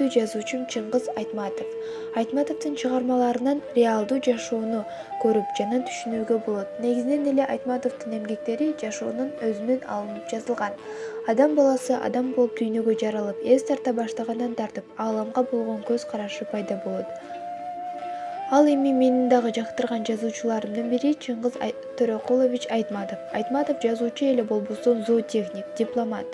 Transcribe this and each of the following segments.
Көркөмдүү жазуучу Чыңгыз Айтматов. Айтматовдун чыгармаларынан реалдуу жашоону көрүп жана түшүнүүгө болот. Негизинен эле Айтматовдун эмгектери жашоонун өзүнөн алынып жазылган. Адам баласы адам болуп дүйнөгө жаралып, эс тарта баштагандан тартып, ааламга болгон көз карашы пайда болот. Ал эми менин дагы жактырган жазуучуларымдын бири Чыңгыз Төрөкулович Айтматов. Айтматов жазуучу эле болбосо зоотехник, дипломат.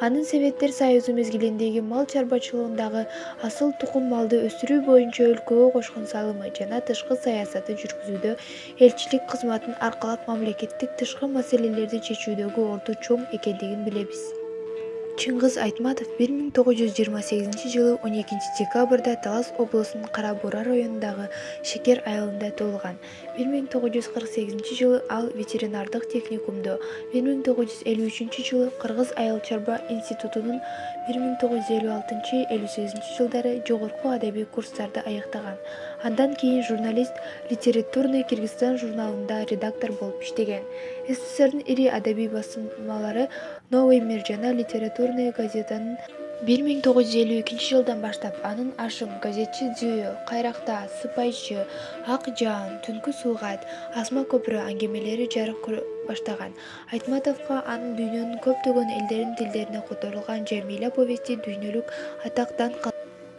Анын Советтер Союзу мезгилиндеги мал чарбачылыгындагы асыл тукум малды өстүрүү боюнча өлкөгө кошкон салымы жана тышкы саясаты жүргүзүүдө элчилик кызматын аркалап мамлекеттик тышкы маселелерди чечүүдөгү орду чоң экендигин билебиз. Чыңгыз Айтматов 1928 жылы 12 декабрда Талас облусунун Кара Бура районундагы Шекер айылында туулган. 1948 жылы ал ветеринардык техникумду, 1953 жылы Кыргыз айыл чарба институтунун, 1956-58 жылдары жогорку адабий курстарды аяктаган. Андан кийин журналист, Литературный Кыргызстан журналында редактор болуп иштеген. СССРдин ири адабий басмалары Новый мир жана Литературный газетанын 1952 жылдан баштап анын Ашым, Газетчи Зүйө, Кайракта, Сыпайчы, Ак Жаан, Түнкү Суугат, Асма Көпүрө аңгемелери жарык көрө баштаган. Айтматовго анын дүйнөнүн көптөгөн элдердин тилдерине которулган Жамиля повести дүйнөлүк атактан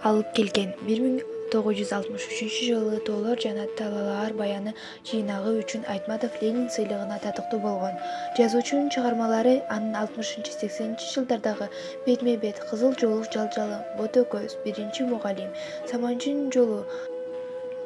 алып келген. 1963 жылы Тоолор жана талаалар баяны жыйнагы үчүн Айтматов Ленин сыйлыгына татыктуу болгон. Жазуучунун чыгармалары анын 60-80 жылдардагы Бетме-бет, Кызыл жолук жалжалы, Бото көз, Биринчи мугалим, Саманчынын жолу,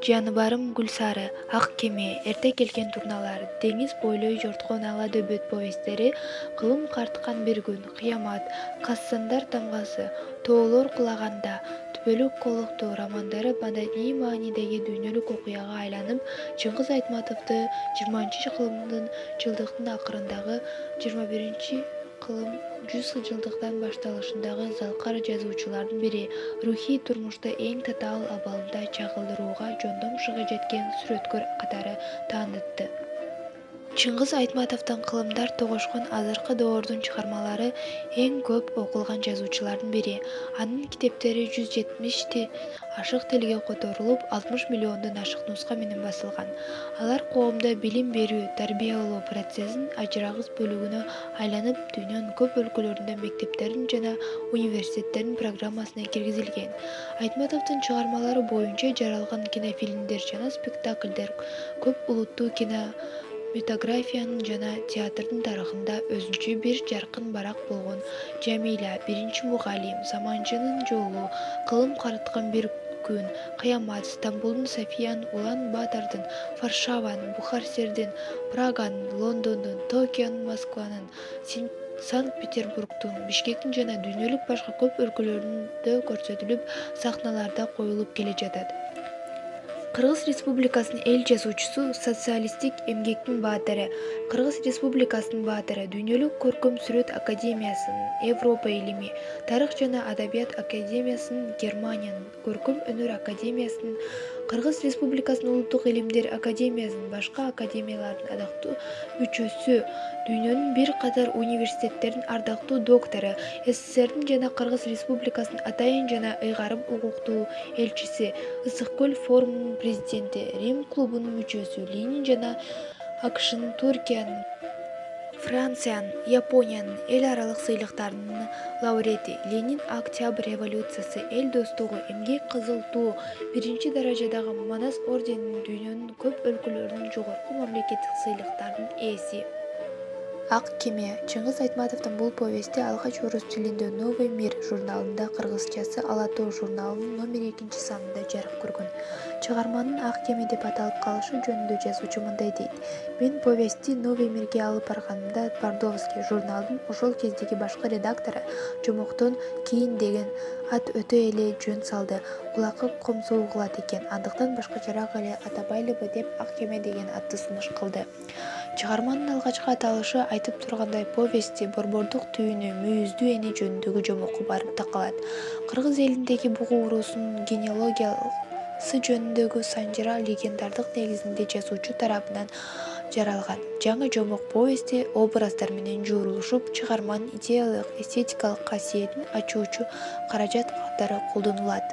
Жаныбарым Гүлсары, Ак кеме, Эрте келген турналар, Деңиз бойлой жорткон ала дөбөт повесттери, Кылым карткан бир күн, Кыямат, Кассандар тамгасы, Тоолор кулаганда, Түбөлүк колукту романдары маданий маанидеги дүйнөлүк окуяга айланып, Чыңгыз Айтматовду 20-кылымдын жылдыктын акырындагы 21-кылым 100 жылдыктан башталышындагы залкар жазуучулардын бири, рухий турмушта эң татаал абалында чагылдырууга жондом шыгы жеткен сүрөткөр катары таанытты. Чыңгыз Айтматовдун кылымдар тогошкон азыркы доордун чыгармалары эң көп окулган жазуучулардын бири. Анын китептери 170 ашык тилге которулуп, 60 миллиондон ашык нуска менен басылган. Алар коомдо билим берүү, тарбиялоо процессинин ажырагыс бөлүгүнө айланып, дүйнөнүн көп өлкөлөрүндө мектептердин жана университеттердин программасына киргизилген. Айтматовдун чыгармалары боюнча жаралган кинофильмдер жана спектакльдер көп улуттуу кинематографиянын жана театрдын тарыхында өзүнчө бир жаркын барак болгон. Жамиля, Биринчи мугалим, Саманчынын жолу, Кылым карткан бир күн, Кыямат, Стамбулдун Софиянын, Улан Батордун, Варшаванын, Бухарестердин, Праганын, Лондондун, Токионун, Москванын, Санкт-Петербургдун, Бишкектин жана дүйнөлүк башка көп өлкөлөрүндө көрсөтүлүп, сахналарда коюлуп келе жатат. Кыргыз Республикасынын эл жазуучусу, социалисттик эмгектин баатыры, Кыргыз Республикасынын баатыры, Дүйнөлүк көркөм сүрөт академиясынын, Европа илими, Тарых жана адабият академиясынын, Германиянын көркөм өнөр академиясынын, Кыргыз Республикасынын улуттук илимдер академиясынын, башка академиялардын адактуу мүчөсү, дүйнөнүн бир катар университеттердин ардактуу доктору, СССРдин жана Кыргыз Республикасынын атайын жана ыйгарым укуктуу элчиси, Ысык көл форумунун президенти, Рим клубунун мүчөсү, Ленин жана АКШнын, Түркиянын, Франциянын, Япониянын эл аралык сыйлыктарынын лауреати, Ленин Октябрь революциясы, эл достугу, эмгек кызыл туу, биринчи даражадагы Манас орденинин, дүйнөнүн көп өлкөлөрүнүн жогорку мамлекеттик сыйлыктардын ээси. Ак кеме. Чыңгыз Айтматовдун бул повести алгач орус тилинде Новый мир журналында, кыргызчасы Ала тоо журналынын номер 2-санында жарык көргөн. Чыгарманын Ак кеме деп аталып калышы жөнүндө жазуучу мындай дейт: Мен повестти Новый мирге алып барганымда Твардовский журналдын ошол кездеги башкы редактору Жомоктон кийин деген ат өтө эле жөн салды. Кулакка комсоо угулат экен, андыктан башкачараак эле атабайлыбы деп Ак кеме деген атты сунуш кылды. Чыгарманын алгачкы аталышы айтып тургандай повести борбордук түйүнү, мүйүздүү эни жөнүндөгү жомоку барып такалат. Кыргыз элиндеги бугу уруусунун генеалогиялык жөнүндөгү санжыра легендардык негизинде жазуучу тарабынан жаралган. Жаңы жомок повести образдар менен жуурулушуп, чыгарманын идеялык, эстетикалык касиетин ачуучу каражат катары колдонулат.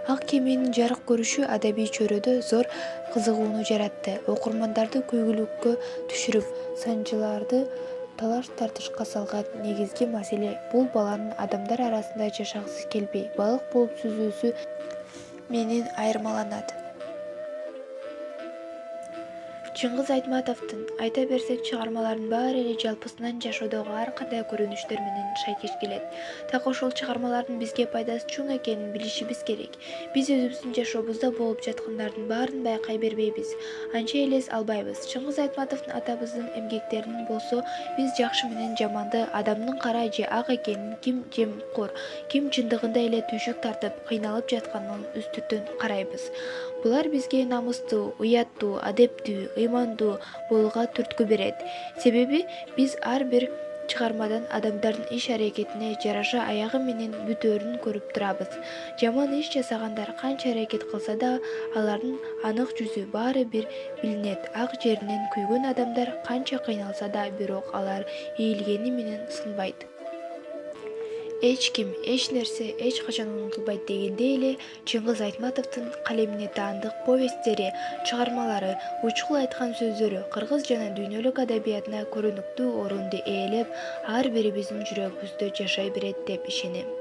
Ак кеменин жарык көрүшү адабий чөйрөдө зор кызыгууну жаратты. Окурмандарды көйгүлүккө түшүрүп, санжыларды талаш-тартышка салган негизги маселе бул баланын адамдар арасында жашагысы келбей, балык болуп сүзүүсү менен айырмаланат. Чыңгыз Айтматовдун айта берсек чыгармаларынын баары эле жалпысынан жашоодогу ар кандай көрүнүштөр менен шайкеш келет. Так ошол чыгармалардын бизге пайдасы чоң экенин билишибиз керек. Биз өзүбүздүн жашообузда болуп жаткандардын баарын байкай бербейбиз, анча элес албайбыз. Чыңгыз Айтматовдун атабыздын эмгектерин болсо биз жакшы менен жаманды, адамдын кара же ак экенин, ким жемкор, ким чындыгында эле түйшүк тартып, кыйналып жатканын үстүртөн карайбыз. Булар бизге намыстуу, уяттуу, адептүү, ыймандуу болууга түрткү берет. Себеби биз ар бир чыгармадан адамдардын иш-аракетине жараша аягы менен бүтөөрүн көрүп турабыз. Жаман иш жасагандар канча аракет кылса да, алардын анык жүзү баары бир билинет. Ак жеринен күйгөн адамдар канча кыйналса да, бирок алар ийилгени менен сынбайт. Эч ким, эч нерсе эч качан унутулбайт дегендей эле, Чыңгыз Айтматовдун калемине таандык повесттери, чыгармалары, учкул айткан сөздөрү кыргыз жана дүйнөлүк адабиятына көрөнүктүү орунду ээлеп, ар бирибиздин жүрөгүбүздө жашай берет деп ишенем.